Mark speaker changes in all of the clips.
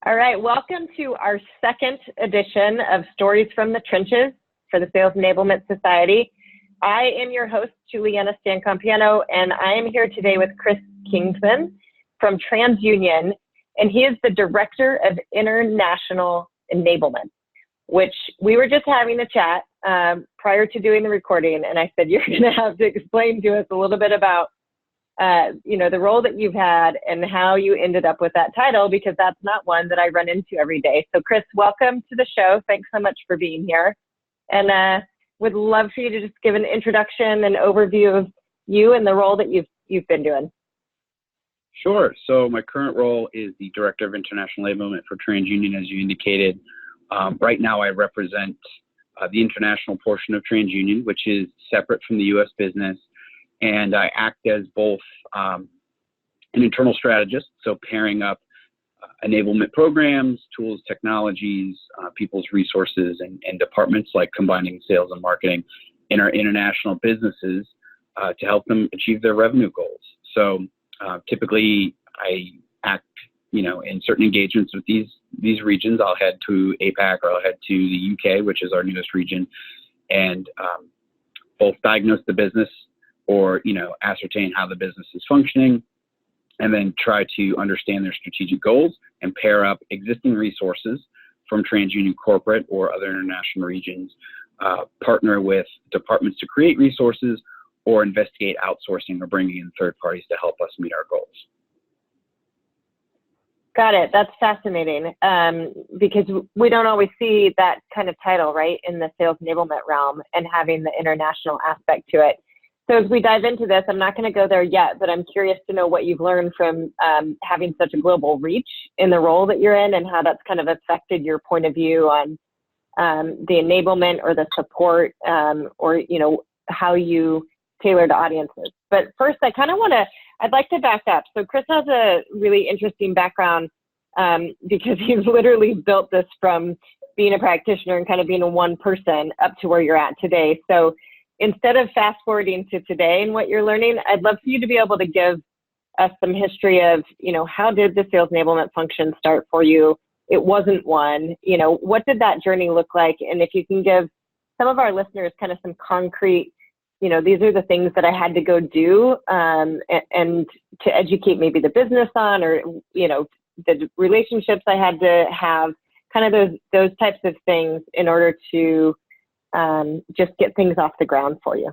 Speaker 1: All right, welcome to our second edition of Stories from the Trenches for the Sales Enablement Society. I am your host, Juliana Stancampiano, and I am here today with Chris Kingman from TransUnion, and he is the Director of International Enablement, which we were just having a chat prior to doing the recording, and I said, you're going to have to explain to us a little bit about the role that you've had and how you ended up with that title, because that's not one that I run into every day. So Chris, welcome to the show. Thanks so much for being here. And would love for you to just give an introduction and overview of you and the role that you've been doing.
Speaker 2: Sure. So my current role is the Director of International Enablement for TransUnion, as you indicated. Right now I represent the international portion of TransUnion, which is separate from the U.S. business. And I act as both an internal strategist, so pairing up enablement programs, tools, technologies, people's resources, and departments, like combining sales and marketing in our international businesses to help them achieve their revenue goals. So typically I act, in certain engagements with these regions. I'll head to APAC, or I'll head to the UK, which is our newest region, and both diagnose the business, or ascertain how the business is functioning, and then try to understand their strategic goals and pair up existing resources from TransUnion corporate or other international regions, partner with departments to create resources, or investigate outsourcing or bringing in third parties to help us meet our goals.
Speaker 1: Got it. That's fascinating, because we don't always see that kind of title, right, in the sales enablement realm, and having the international aspect to it. So as we dive into this, I'm not going to go there yet, but I'm curious to know what you've learned from having such a global reach in the role that you're in, and how that's kind of affected your point of view on the enablement or the support, or how you tailor to audiences. But first, I'd like to back up. So Chris has a really interesting background because he's literally built this from being a practitioner and kind of being a one person up to where you're at today. So instead of fast forwarding to today and what you're learning, I'd love for you to be able to give us some history of, how did the sales enablement function start for you? It wasn't one, what did that journey look like? And if you can give some of our listeners kind of some concrete, these are the things that I had to go do, and to educate maybe the business on, or, the relationships I had to have, kind of those types of things in order to just get things off the ground for you.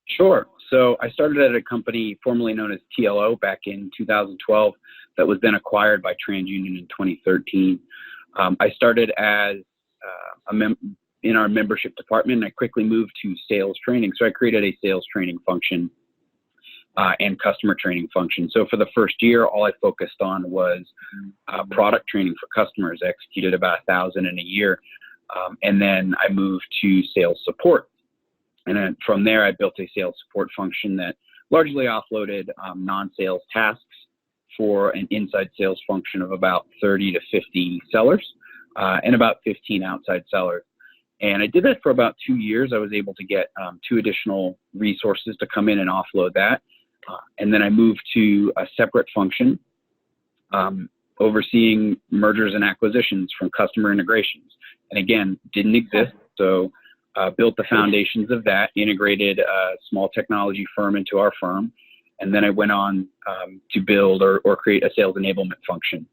Speaker 2: Sure. So I started at a company formerly known as TLO back in 2012 that was then acquired by TransUnion in 2013. I started as in our membership department, and I quickly moved to sales training. So I created a sales training function and customer training function. So for the first year, all I focused on was product training for customers. I executed about 1,000 in a year. And then I moved to sales support. And then from there, I built a sales support function that largely offloaded non-sales tasks for an inside sales function of about 30 to 50 sellers and about 15 outside sellers. And I did that for about 2 years. I was able to get 2 additional resources to come in and offload that. And then I moved to a separate function, overseeing mergers and acquisitions from customer integrations. And again, didn't exist. So built the foundations of that, integrated a small technology firm into our firm. And then I went on to build or create a sales enablement function.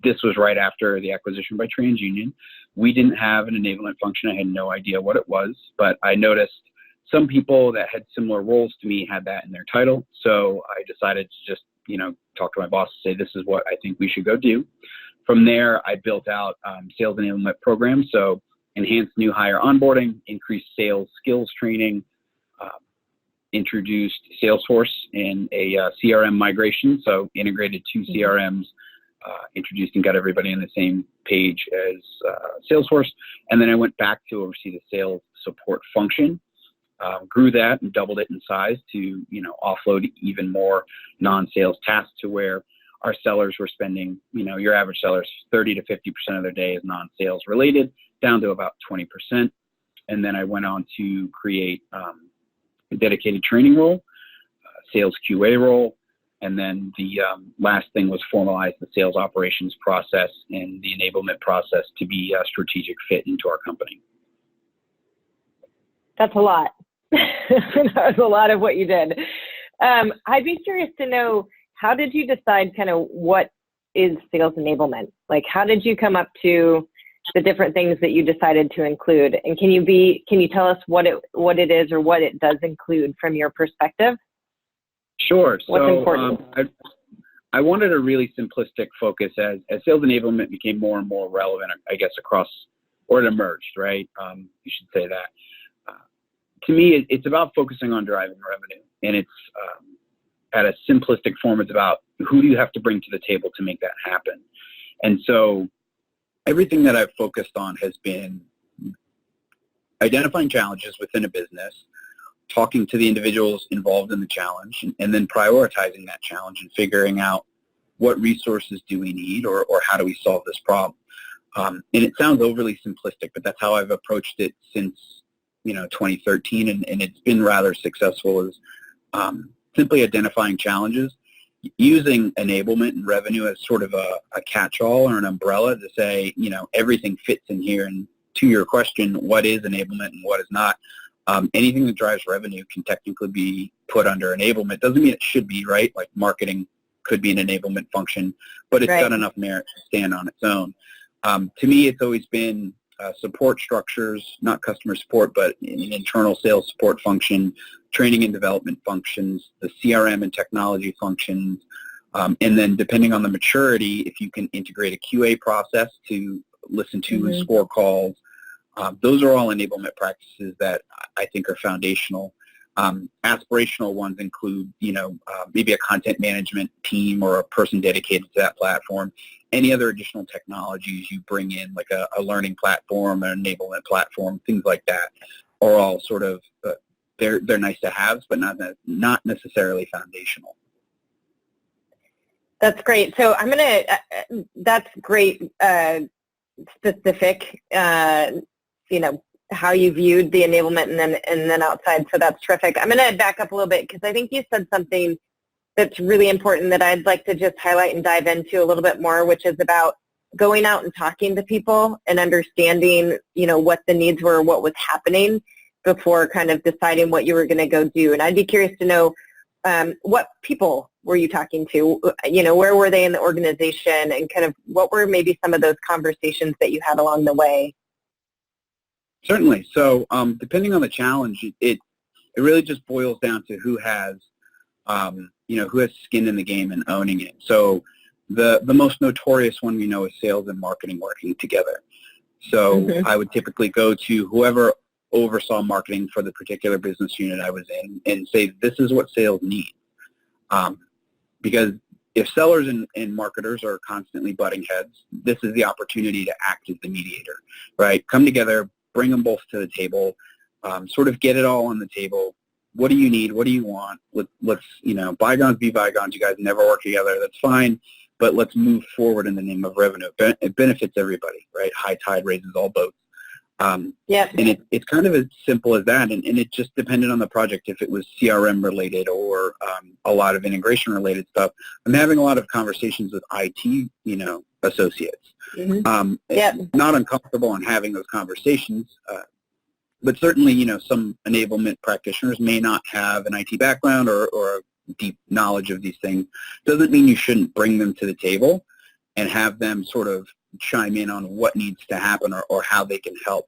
Speaker 2: This was right after the acquisition by TransUnion. We didn't have an enablement function. I had no idea what it was, but I noticed some people that had similar roles to me had that in their title. So I decided to just, talk to my boss and say, this is what I think we should go do. From there, I built out sales enablement programs. So enhanced new hire onboarding, increased sales skills training, introduced Salesforce in a CRM migration. So integrated 2 CRMs, introduced and got everybody on the same page as Salesforce. And then I went back to oversee the sales support function. Grew that and doubled it in size to, offload even more non-sales tasks, to where our sellers were spending, your average sellers 30 to 50% of their day is non-sales related, down to about 20%. And then I went on to create a dedicated training role, sales QA role, And then the last thing was formalize the sales operations process and the enablement process to be a strategic fit into our company.
Speaker 1: That's a lot. That was a lot of what you did. I'd be curious to know, how did you decide kind of what is sales enablement? Like, how did you come up to the different things that you decided to include? And can you tell us what it is or what it does include from your perspective?
Speaker 2: Sure.
Speaker 1: What's
Speaker 2: so
Speaker 1: important?
Speaker 2: I wanted a really simplistic focus as sales enablement became more and more relevant, I guess, across, or it emerged, right? You should say that. To me, it's about focusing on driving revenue, and it's at a simplistic form, it's about who do you have to bring to the table to make that happen. And so everything that I've focused on has been identifying challenges within a business, talking to the individuals involved in the challenge, and then prioritizing that challenge and figuring out what resources do we need, or how do we solve this problem. And it sounds overly simplistic, but that's how I've approached it since 2013, and it's been rather successful, is simply identifying challenges, using enablement and revenue as sort of a catch-all or an umbrella to say, everything fits in here. And to your question, what is enablement and what is not? Anything that drives revenue can technically be put under enablement. Doesn't mean it should be, right? Like marketing could be an enablement function, but it's
Speaker 1: Right.
Speaker 2: got enough merit to stand on its own. To me, it's always been support structures, not customer support, but an internal sales support function, training and development functions, the CRM and technology functions, and then depending on the maturity, if you can integrate a QA process to listen to and score calls. Those are all enablement practices that I think are foundational. Aspirational ones include, maybe a content management team or a person dedicated to that platform. Any other additional technologies you bring in, like a learning platform, an enablement platform, things like that, are all sort of, they're nice to haves, but not necessarily foundational.
Speaker 1: That's great. So that's great, specific, how you viewed the enablement and then outside. So that's terrific. I'm going to back up a little bit because I think you said something that's really important that I'd like to just highlight and dive into a little bit more, which is about going out and talking to people and understanding, what the needs were, what was happening before kind of deciding what you were going to go do. And I'd be curious to know, what people were you talking to? Where were they in the organization, and kind of what were maybe some of those conversations that you had along the way?
Speaker 2: Certainly. So depending on the challenge, it really just boils down to who has skin in the game and owning it. So the most notorious one we know is sales and marketing working together. So I would typically go to whoever oversaw marketing for the particular business unit I was in and say, this is what sales need. Because if sellers and marketers are constantly butting heads, this is the opportunity to act as the mediator, right? Come together, bring them both to the table, sort of get it all on the table. What do you need? What do you want? Let's bygones be bygones. You guys never work together. That's fine. But let's move forward in the name of revenue. It benefits everybody, right? High tide raises all boats. And it's kind of as simple as that. And it just depended on the project. If it was CRM related or a lot of integration related stuff, I'm having a lot of conversations with IT, associates. Not uncomfortable in having those conversations. But certainly, some enablement practitioners may not have an IT background or a deep knowledge of these things. Doesn't mean you shouldn't bring them to the table and have them sort of chime in on what needs to happen or how they can help.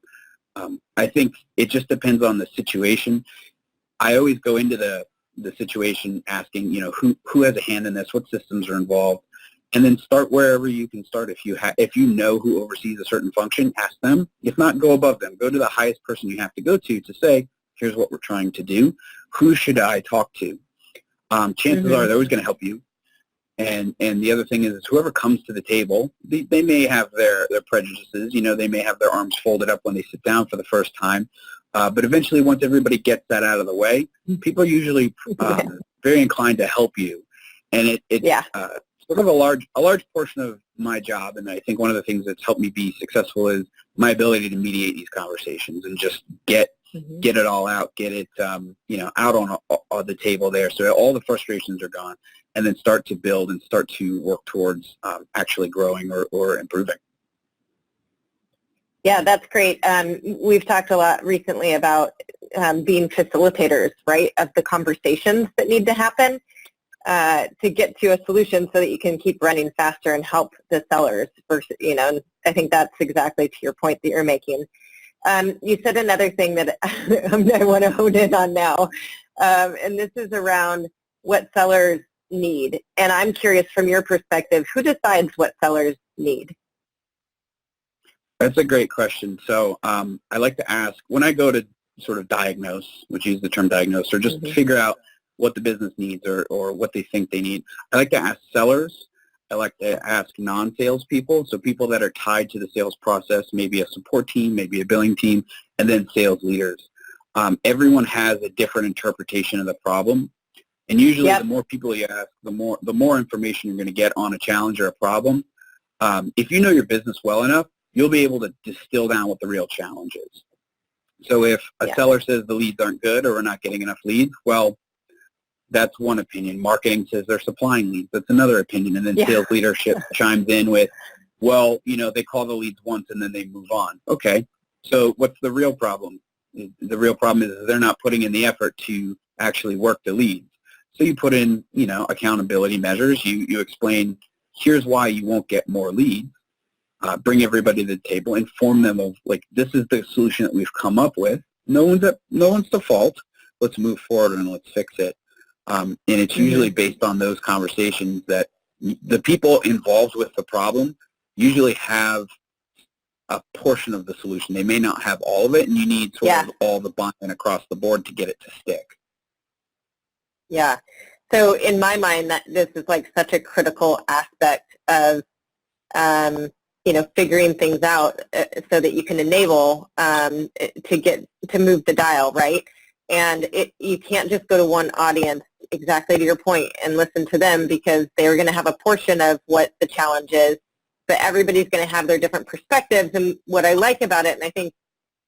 Speaker 2: I think it just depends on the situation. I always go into the situation asking, who has a hand in this, what systems are involved, and then start wherever you can start. If you know who oversees a certain function, ask them. If not, go above them. Go to the highest person you have to go to say, here's what we're trying to do. Who should I talk to? Chances are they're always going to help you. And the other thing is whoever comes to the table, they may have their prejudices. They may have their arms folded up when they sit down for the first time. But eventually, once everybody gets that out of the way, people are usually very inclined to help you. And it's sort of a large portion of my job, and I think one of the things that's helped me be successful is my ability to mediate these conversations and just get it all out, get it out on the table there, so all the frustrations are gone. and then start to build and start to work towards actually growing or improving.
Speaker 1: Yeah, that's great. We've talked a lot recently about being facilitators, right, of the conversations that need to happen to get to a solution so that you can keep running faster and help the sellers. Versus, I think that's exactly to your point that you're making. You said another thing that I want to hone in on now, and this is around what sellers need. And I'm curious, from your perspective, who decides what sellers need?
Speaker 2: That's a great question. So I like to ask, when I go to sort of diagnose, which is the term diagnose, or just figure out what the business needs or what they think they need, I like to ask sellers. I like to ask non-sales people, so people that are tied to the sales process, maybe a support team, maybe a billing team, and then sales leaders. Everyone has a different interpretation of the problem, and usually the more people you ask, the more information you're going to get on a challenge or a problem. If you know your business well enough, you'll be able to distill down what the real challenge is. So if a seller says the leads aren't good or we're not getting enough leads, well, that's one opinion. Marketing says they're supplying leads. That's another opinion. And then sales leadership chimes in with, well, they call the leads once and then they move on. Okay, so what's the real problem? The real problem is they're not putting in the effort to actually work the leads. So you put in, accountability measures. You explain, here's why you won't get more leads. Bring everybody to the table, inform them of, this is the solution that we've come up with. No one's to fault. Let's move forward and let's fix it. And it's usually based on those conversations that the people involved with the problem usually have a portion of the solution. They may not have all of it, and you need sort of all the buy-in across the board to get it to stick.
Speaker 1: Yeah. So in my mind, this is such a critical aspect of figuring things out so that you can enable to move the dial, right? And you can't just go to one audience, exactly to your point, and listen to them, because they're going to have a portion of what the challenge is, but everybody's going to have their different perspectives. And what I like about it, and I think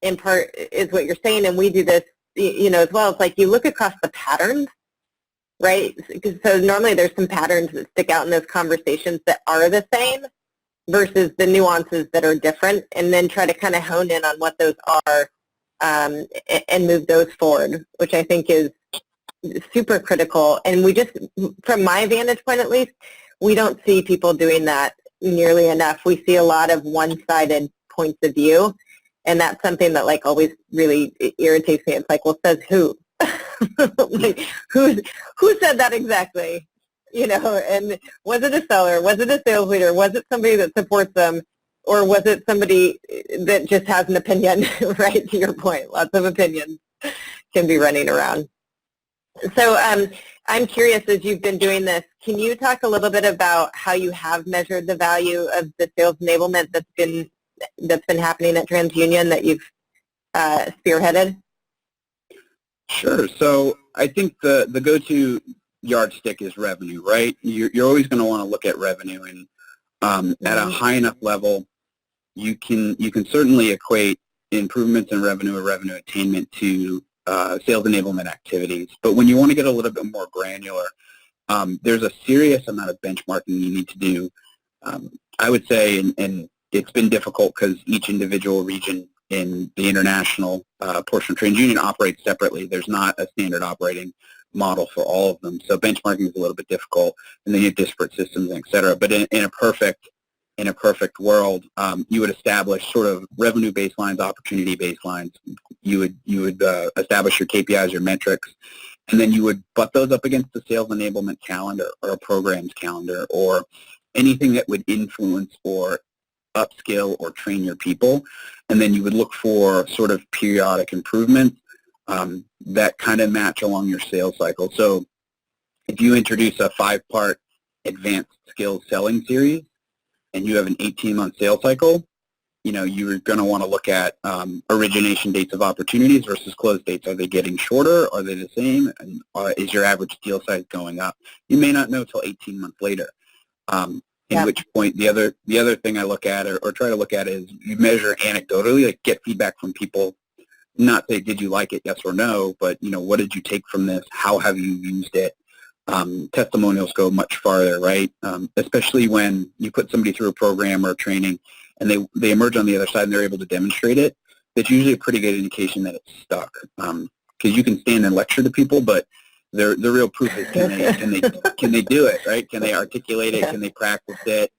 Speaker 1: in part is what you're saying, and we do this, as well, it's you look across the patterns, right? So normally there's some patterns that stick out in those conversations that are the same versus the nuances that are different, and then try to kind of hone in on what those are and move those forward, which I think is super critical. And we just, from my vantage point at least, we don't see people doing that nearly enough. We see a lot of one-sided points of view, and that's something that always really irritates me. It's well, says who? Who said that exactly? And was it a seller? Was it a sales leader? Was it somebody that supports them? Or was it somebody that just has an opinion, right, to your point? Lots of opinions can be running around. So I'm curious, as you've been doing this, can you talk a little bit about how you have measured the value of the sales enablement that's been happening at TransUnion that you've spearheaded?
Speaker 2: Sure. So I think the go-to yardstick is revenue, right? You're always going to want to look at revenue, and at a high enough level, you can certainly equate improvements in revenue or revenue attainment to sales enablement activities. But when you want to get a little bit more granular, there's a serious amount of benchmarking you need to do. I would say, and it's been difficult because each individual region in the international portion of TransUnion operates separately. There's not a standard operating model for all of them. So benchmarking is a little bit difficult, and then you have disparate systems, et cetera. But in a perfect world, you would establish sort of revenue baselines, opportunity baselines. You would establish your KPIs, your metrics, and then you would butt those up against the sales enablement calendar or a programs calendar or anything that would influence or upskill or train your people. And then you would look for sort of periodic improvements that kind of match along your sales cycle. So if you introduce a 5-part advanced skills selling series and you have an 18-month sales cycle, you're going to want to look at origination dates of opportunities versus close dates. Are they getting shorter? Are they the same? And is your average deal size going up? You may not know till 18 months later. In which point, the other thing I look at or try to look at is you measure anecdotally, get feedback from people. Not say, did you like it, yes or no, but what did you take from this? How have you used it? testimonials go much farther, right? Especially when you put somebody through a program or training and they emerge on the other side and they're able to demonstrate it. That's usually a pretty good indication that it's stuck. Because you can stand and lecture to people, but the real proof is can they do it, right? Can they articulate it? Can they practice it?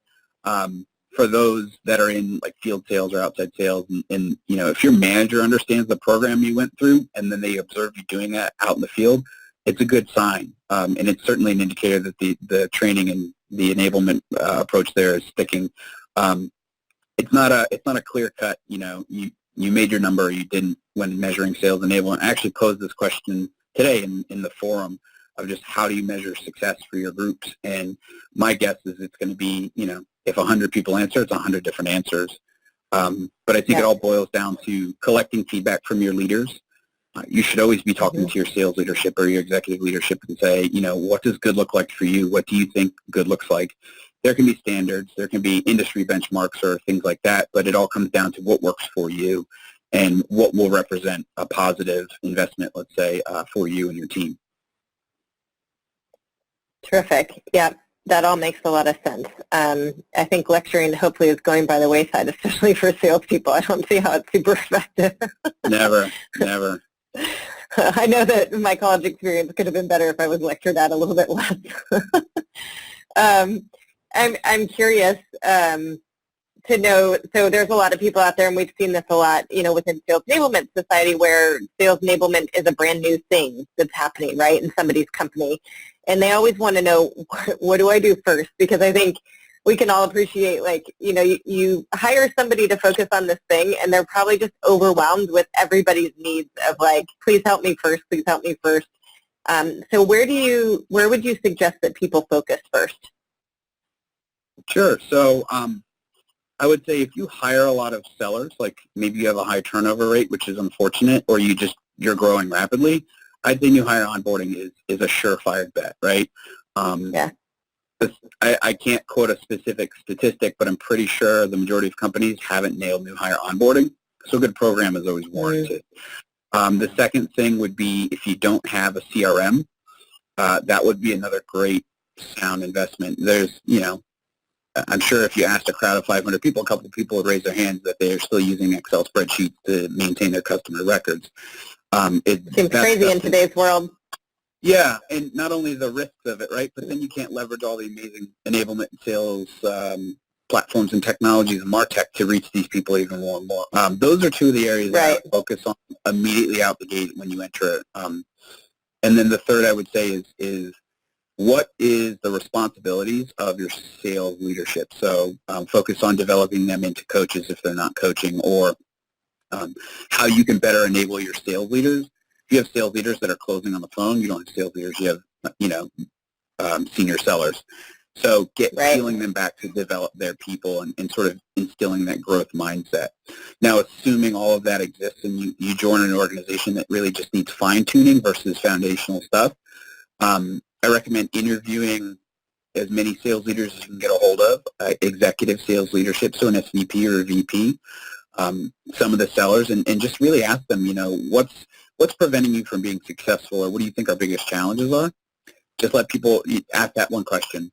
Speaker 2: For those that are in like field sales or outside sales, and if your manager understands the program you went through and then they observe you doing that out in the field, it's a good sign, and it's certainly an indicator that the training and the enablement approach there is sticking. It's not a clear cut. You made your number or you didn't when measuring sales enablement. I actually posed this question today in the forum of just how do you measure success for your groups, and my guess is it's going to be if 100 people answer, it's 100 different answers. But I think it all boils down to collecting feedback from your leaders. You should always be talking to your sales leadership or your executive leadership and say, what does good look like for you? What do you think good looks like? There can be standards, there can be industry benchmarks or things like that, but it all comes down to what works for you and what will represent a positive investment, let's say, for you and your team.
Speaker 1: Terrific. Yeah, that all makes a lot of sense. I think lecturing hopefully is going by the wayside, especially for salespeople. I don't see how it's super effective. Never. I know that my college experience could have been better if I was lectured at a little bit less. I'm curious to know, so there's a lot of people out there, and we've seen this a lot, within Sales Enablement Society, where sales enablement is a brand new thing that's happening, right, in somebody's company. And they always want to know, what do I do first? Because I think we can all appreciate, you hire somebody to focus on this thing, and they're probably just overwhelmed with everybody's needs of, please help me first, please help me first. So where would you suggest that people focus first?
Speaker 2: Sure. So I would say if you hire a lot of sellers, like maybe you have a high turnover rate, which is unfortunate, or you're growing rapidly, I'd say new hire onboarding is a surefire bet, right? I can't quote a specific statistic, but I'm pretty sure the majority of companies haven't nailed new hire onboarding, so a good program is always warranted. The second thing would be if you don't have a CRM, that would be another great sound investment. There's, I'm sure if you asked a crowd of 500 people, a couple of people would raise their hands that they are still using Excel spreadsheets to maintain their customer records. It seems crazy in today's world. Yeah, and not only the risks of it, right, but then you can't leverage all the amazing enablement sales platforms and technologies and MarTech to reach these people even more and more. Those are two of the areas that I focus on immediately out the gate when you enter it. And then the third I would say is what is the responsibilities of your sales leadership? So focus on developing them into coaches if they're not coaching, or how you can better enable your sales leaders. If you have sales leaders that are closing on the phone, you don't have sales leaders, you have, senior sellers. So scaling them back to develop their people and sort of instilling that growth mindset. Now, assuming all of that exists and you join an organization that really just needs fine-tuning versus foundational stuff, I recommend interviewing as many sales leaders as you can get a hold of, executive sales leadership, so an SVP or a VP, some of the sellers, and just really ask them, what's preventing you from being successful, or what do you think our biggest challenges are? Just let people ask that one question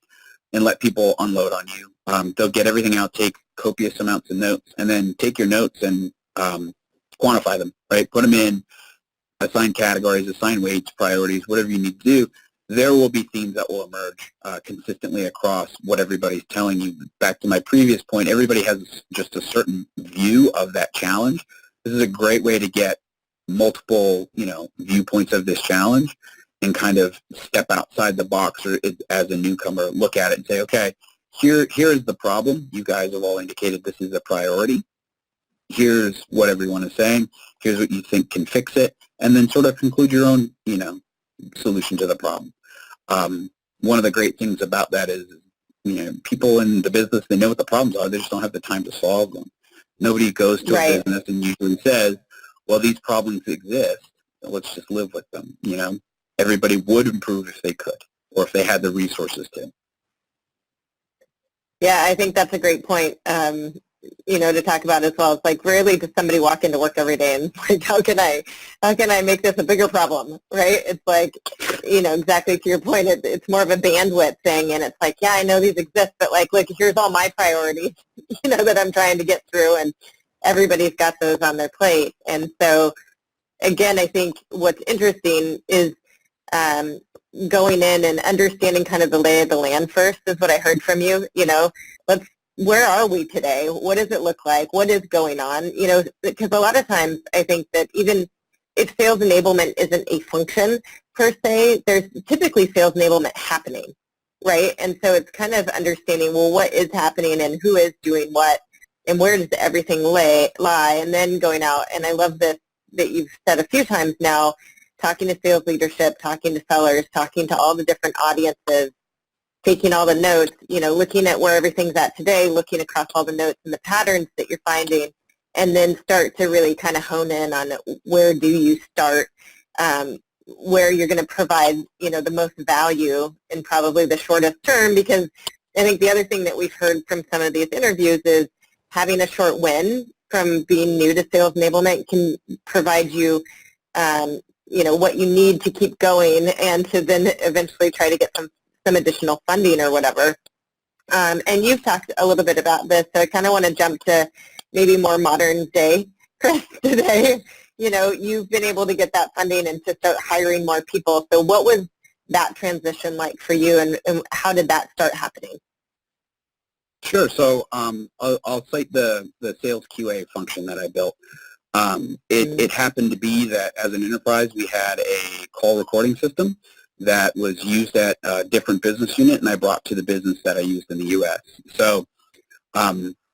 Speaker 2: and let people unload on you. They'll get everything out, take copious amounts of notes, and then take your notes and quantify them, right? Put them in, assign categories, assign weights, priorities, whatever you need to do. There will be themes that will emerge consistently across what everybody's telling you. Back to my previous point, everybody has just a certain view of that challenge. This is a great way to get multiple, viewpoints of this challenge and kind of step outside the box, or as a newcomer, look at it and say, okay, here is the problem. You guys have all indicated this is a priority. Here's what everyone is saying. Here's what you think can fix it. And then sort of conclude your own, solution to the problem. One of the great things about that is, people in the business, they know what the problems are. They just don't have the time to solve them. Nobody goes to a business and usually says, well, these problems exist. Let's just live with them. Everybody would improve if they could, or if they had the resources to.
Speaker 1: Yeah, I think that's a great point, to talk about as well. It's like, rarely does somebody walk into work every day and like, how can I make this a bigger problem, right? It's like, exactly to your point, it's more of a bandwidth thing, and it's like, yeah, I know these exist, but like, look, here's all my priorities, that I'm trying to get through, and everybody's got those on their plate. And so, again, I think what's interesting is going in and understanding kind of the lay of the land first is what I heard from you. Where are we today? What does it look like? What is going on? Because a lot of times I think that even if sales enablement isn't a function per se, there's typically sales enablement happening, right? And so it's kind of understanding, well, what is happening and who is doing what and where does everything lie, and then going out. And I love this that you've said a few times now, talking to sales leadership, talking to sellers, talking to all the different audiences, taking all the notes, looking at where everything's at today, looking across all the notes and the patterns that you're finding, and then start to really kind of hone in on where do you start, where you're going to provide, the most value in probably the shortest term. Because I think the other thing that we've heard from some of these interviews is having a short win from being new to sales enablement can provide you, what you need to keep going and to then eventually try to get some additional funding or whatever. And you've talked a little bit about this, so I kind of want to jump to maybe more modern day, Chris, today. You've been able to get that funding and to start hiring more people. So what was that transition like for you, and how did that start happening?
Speaker 2: Sure. So I'll cite the sales QA function that I built. It happened to be that as an enterprise, we had a call recording system that was used at a different business unit, and I brought to the business that I used in the U.S. So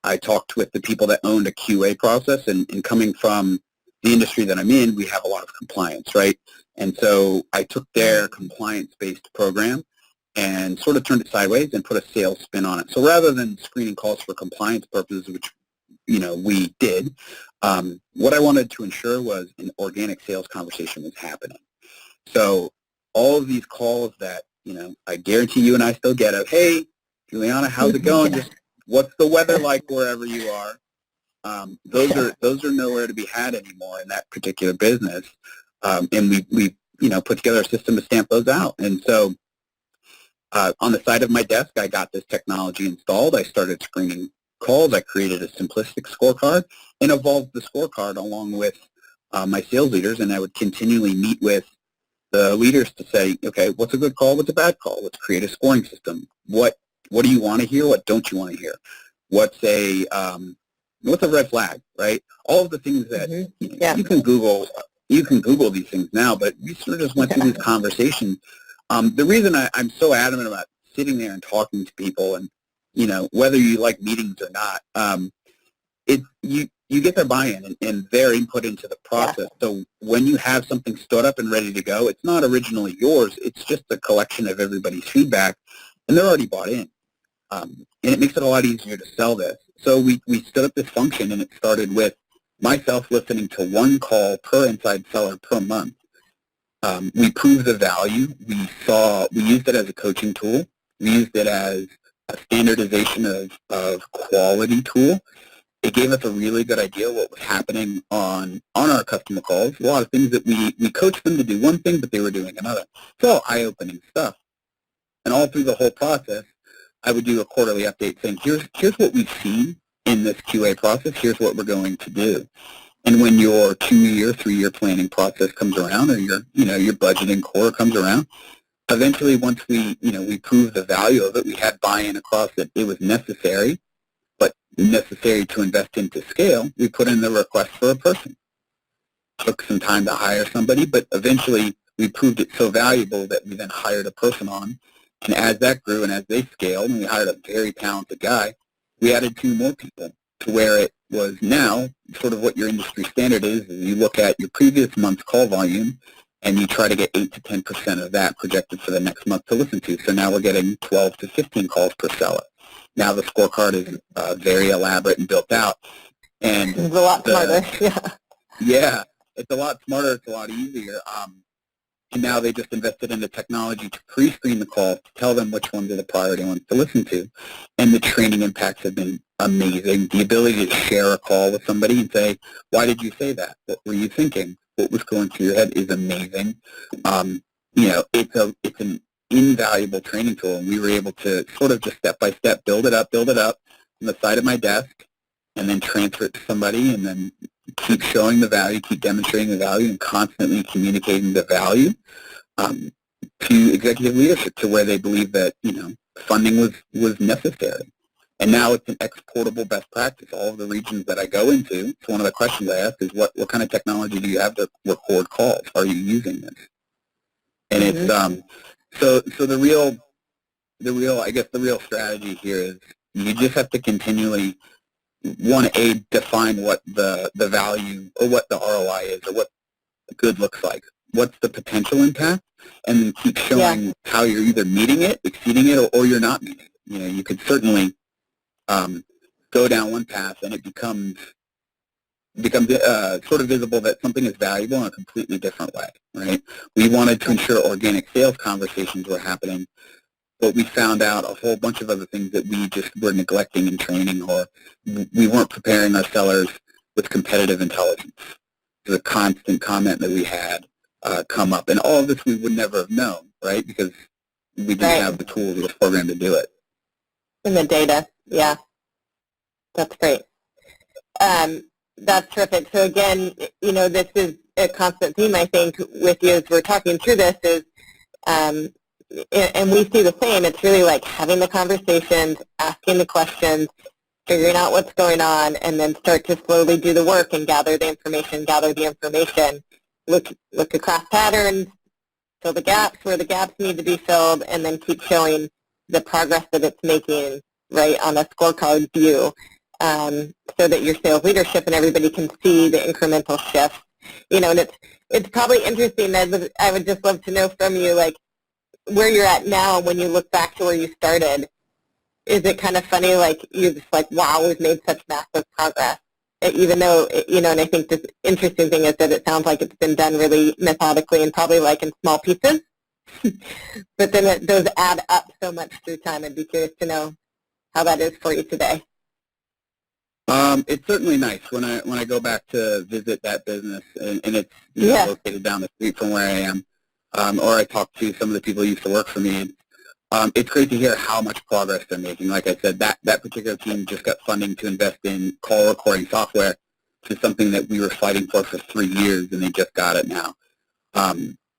Speaker 2: I talked with the people that owned a QA process, and coming from the industry that I'm in, we have a lot of compliance, right? And so I took their compliance-based program and sort of turned it sideways and put a sales spin on it. So rather than screening calls for compliance purposes, which we did, what I wanted to ensure was an organic sales conversation was happening. So all of these calls that, I guarantee you and I still get of, hey, Juliana, how's it going? Just what's the weather like wherever you are? Those are nowhere to be had anymore in that particular business. And we put together a system to stamp those out. And so on the side of my desk, I got this technology installed. I started screening calls. I created a simplistic scorecard and evolved the scorecard along with my sales leaders, and I would continually meet with the leaders to say, okay, what's a good call? What's a bad call? Let's create a scoring system. What do you want to hear? What don't you want to hear? What's a red flag, right? All of the things that you can Google. You can Google these things now, but we sort of just went through this conversation. The reason I'm so adamant about sitting there and talking to people, and whether you like meetings or not, you get their buy-in and their input into the process. Yeah. So when you have something stood up and ready to go, it's not originally yours. It's just a collection of everybody's feedback, and they're already bought in. And it makes it a lot easier to sell this. So we stood up this function, and it started with myself listening to one call per inside seller per month. We proved the value. We used it as a coaching tool. We used it as a standardization of quality tool. It gave us a really good idea what was happening on our customer calls. A lot of things that we coached them to do one thing, but they were doing another. It's all eye-opening stuff. And all through the whole process, I would do a quarterly update saying, here's what we've seen in this QA process. Here's what we're going to do. And when your 2-year, 3-year planning process comes around, or your budgeting core comes around, eventually once we proved the value of it, we had buy-in across it. It was necessary, but necessary to invest into scale. We put in the request for a person. Took some time to hire somebody, but eventually we proved it so valuable that we then hired a person on. And as that grew and as they scaled, and we hired a very talented guy, we added 2 more people to where it was now sort of what your industry standard is you look at your previous month's call volume and you try to get 8 to 10% of that projected for the next month to listen to. So now we're getting 12 to 15 calls per seller. Now the scorecard is very elaborate and built out. And
Speaker 1: it's a lot smarter.
Speaker 2: Yeah, it's a lot smarter. It's a lot easier. And now they just invested in the technology to pre-screen the calls, to tell them which ones are the priority ones to listen to. And the training impacts have been amazing. The ability to share a call with somebody and say, why did you say that? What were you thinking? What was going through your head is amazing.
Speaker 3: it's an invaluable training tool, and we were able to sort of just step by step build it up on the side of my desk, and then transfer it to somebody, and then keep showing the value, keep demonstrating the value, and constantly communicating the value to executive leadership to where they believe that, funding was necessary. And now it's an exportable best practice. All of the regions that I go into, so one of the questions I ask is, what kind of technology do you have to record calls? Are you using this? And it's so the real strategy here is you just have to continually define what the value or what the ROI is, or what good looks like. What's the potential impact, and then keep showing how you're either meeting it, exceeding it, or you're not meeting it. You could certainly go down one path, and it becomes sort of visible that something is valuable in a completely different way, right? We wanted to ensure organic sales conversations were happening, but we found out a whole bunch of other things that we just were neglecting in training, or we weren't preparing our sellers with competitive intelligence. The constant comment that we had come up, and all of this we would never have known, right? Because we didn't have the tools or the program to do it.
Speaker 1: And the data, yeah. That's great. That's terrific. So again, this is a constant theme, I think, with you as we're talking through this is, and we see the same, it's really like having the conversations, asking the questions, figuring out what's going on, and then start to slowly do the work and gather the information, look across patterns, fill the gaps where the gaps need to be filled, and then keep showing the progress that it's making, right, on a scorecard view, so that your sales leadership and everybody can see the incremental shift. And it's probably interesting. I would just love to know from you, like, where you're at now when you look back to where you started. Is it kind of funny, like, you're just like, wow, we've made such massive progress, even though, and I think this interesting thing is that it sounds like it's been done really methodically and probably like in small pieces, but then those add up so much through time. I'd be curious to know how that is for you today.
Speaker 3: It's certainly nice when I go back to visit that business, and it's located down the street from where I am, or I talk to some of the people who used to work for me. It's great to hear how much progress they're making. Like I said, that particular team just got funding to invest in call recording software, which is something that we were fighting for 3 years, and they just got it now.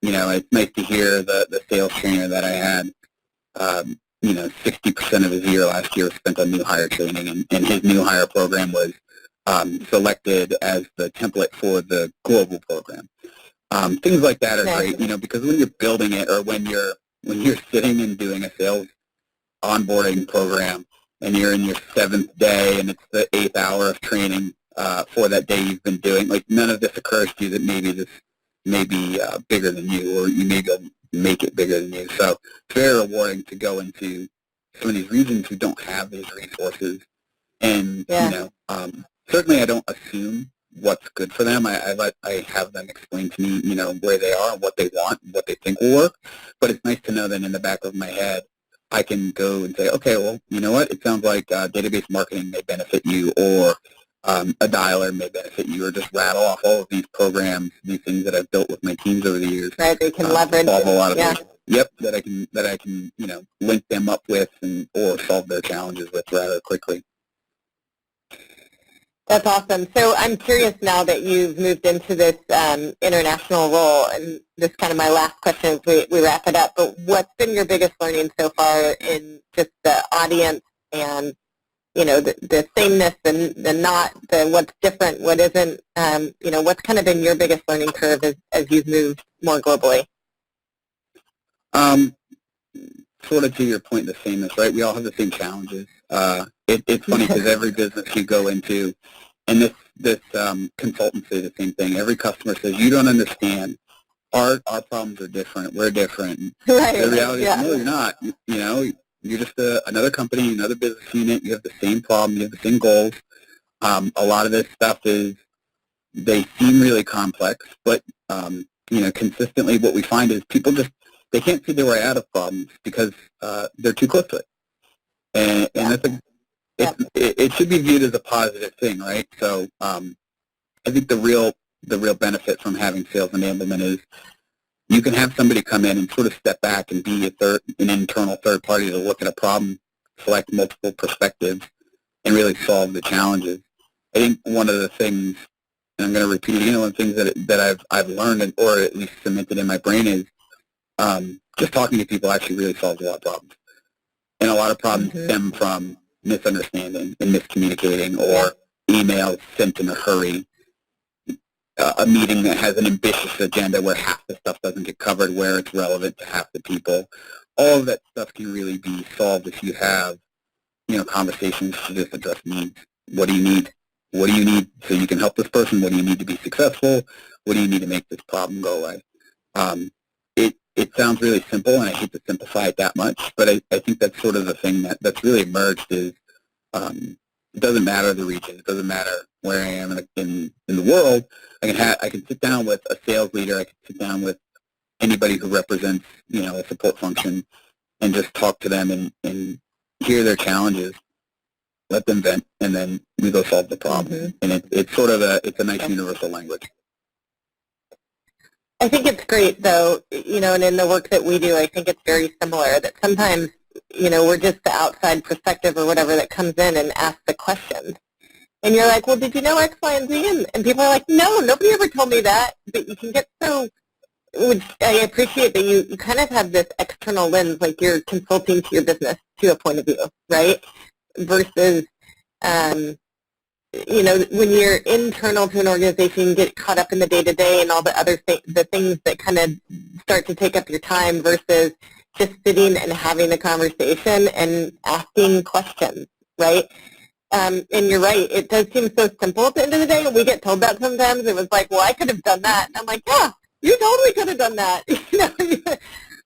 Speaker 3: It's nice to hear the sales trainer that I had. 60% of his year last year was spent on new hire training, and his new hire program was selected as the template for the global program. Things like that are great, because when you're building it, or when you're sitting and doing a sales onboarding program, and you're in your 7th day, and it's the 8th hour of training for that day you've been doing, like, none of this occurs to you that maybe this may be bigger than you, or you may go make it bigger than you. So it's very rewarding to go into some of these regions who don't have these resources. And, certainly I don't assume what's good for them. I have them explain to me, where they are and what they want and what they think will work. But it's nice to know that in the back of my head, I can go and say, okay, well, you know what? It sounds like database marketing may benefit you, or a dialer may benefit you, or just rattle off all of these programs, these things that I've built with my teams over the years.
Speaker 1: Right, they can leverage.
Speaker 3: Solve a lot of things. Yep, that I can link them up with or solve their challenges with rather quickly.
Speaker 1: That's awesome. So I'm curious now that you've moved into this international role, and this is kind of my last question as we wrap it up, but what's been your biggest learning so far in just the audience and, the sameness, the not, the what's different, what isn't, what's kind of been your biggest learning curve as you've moved more globally?
Speaker 3: Sort of to your point, the sameness, right? We all have the same challenges. It's funny because every business you go into, and this consultants say the same thing. Every customer says, you don't understand. Our problems are different. We're different.
Speaker 1: Right.
Speaker 3: The reality is, no, you're not. You're just another company, another business unit. You have the same problem. You have the same goals. A lot of this stuff they seem really complex, but, consistently what we find is people they can't see their way out of problems because they're too close to it. And that's it should be viewed as a positive thing, right? So I think the real benefit from having sales enablement is you can have somebody come in and sort of step back and be an internal third party to look at a problem, select multiple perspectives, and really solve the challenges. I think one of the things, and I'm going to repeat it, one of the things that I've learned, or at least cemented in my brain, is just talking to people actually really solves a lot of problems. And a lot of problems stem from misunderstanding and miscommunicating, or emails sent in a hurry, a meeting that has an ambitious agenda where half the stuff doesn't get covered where it's relevant to half the people. All of that stuff can really be solved if you have, conversations to just address needs. What do you need? What do you need so you can help this person? What do you need to be successful? What do you need to make this problem go away? It sounds really simple, and I hate to simplify it that much, but I think that's sort of the thing that's really emerged is it doesn't matter the region. It doesn't matter where I am in the world. I can sit down with a sales leader. I can sit down with anybody who represents, a support function, and just talk to them and hear their challenges, let them vent, and then we go solve the problem. And it's sort of it's a nice universal language.
Speaker 4: I think it's great, though, and in the work that we do, I think it's very similar, that sometimes, we're just the outside perspective or whatever that comes in and asks the questions. And you're like, well, did you know X, Y, and Z? And people are like, no, nobody ever told me that. But you can get so, which I appreciate that you kind of have this external lens, like you're consulting to your business to a point of view, right? Versus, when you're internal to an organization, you get caught up in the day-to-day and all the other the things that kind of start to take up your time versus just sitting and having a conversation and asking questions, right? And you're right, it does seem so simple at the end of the day, and we get told that sometimes. It was like, well, I could have done that. And I'm like, yeah, you totally could have done that.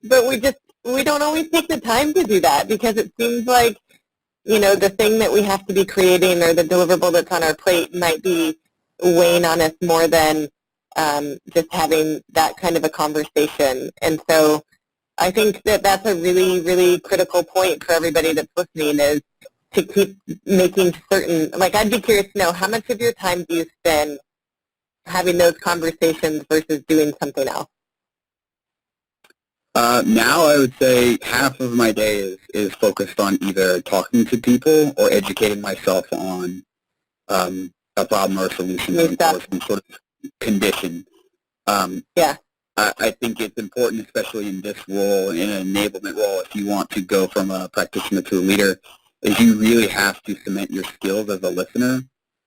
Speaker 4: But we don't always take the time to do that because it seems like, the thing that we have to be creating or the deliverable that's on our plate might be weighing on us more than just having that kind of a conversation. And so I think that that's a really, really critical point for everybody that's listening is to keep making certain, like I'd be curious to know how much of your time do you spend having those conversations versus doing something else?
Speaker 3: Now I would say half of my day is focused on either talking to people or educating myself on a problem or a solution or some sort of condition. I think it's important, especially in this role, in an enablement role, if you want to go from a practitioner to a leader, is you really have to cement your skills as a listener,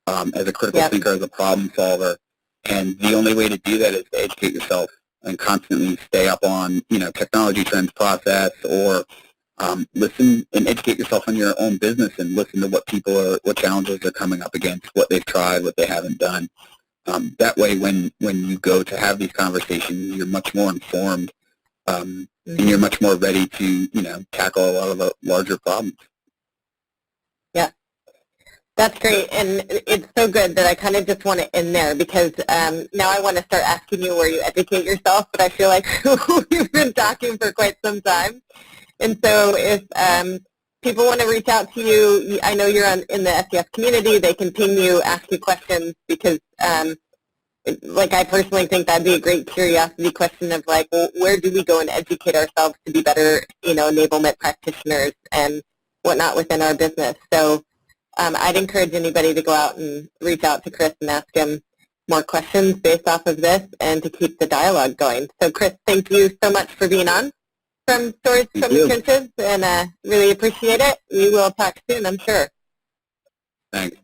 Speaker 3: as a critical thinker, as a problem solver. And the only way to do that is to educate yourself and constantly stay up on, technology trends, process, or listen and educate yourself on your own business and listen to what challenges are coming up against, what they've tried, what they haven't done. That way, when you go to have these conversations, you're much more informed and you're much more ready to, tackle a lot of the larger problems.
Speaker 4: Yeah. That's great, and it's so good that I kind of just want to end there because now I want to start asking you where you educate yourself, but I feel like we've been talking for quite some time. And so if people want to reach out to you, I know you're in the SES community, they can ping you, ask you questions because I personally think that'd be a great curiosity question of like, well, where do we go and educate ourselves to be better, enablement practitioners and whatnot within our business. So I'd encourage anybody to go out and reach out to Chris and ask him more questions based off of this and to keep the dialogue going. So, Chris, thank you so much for being on from Stories from the Trenches, and really appreciate it. We will talk soon, I'm sure.
Speaker 3: Thanks.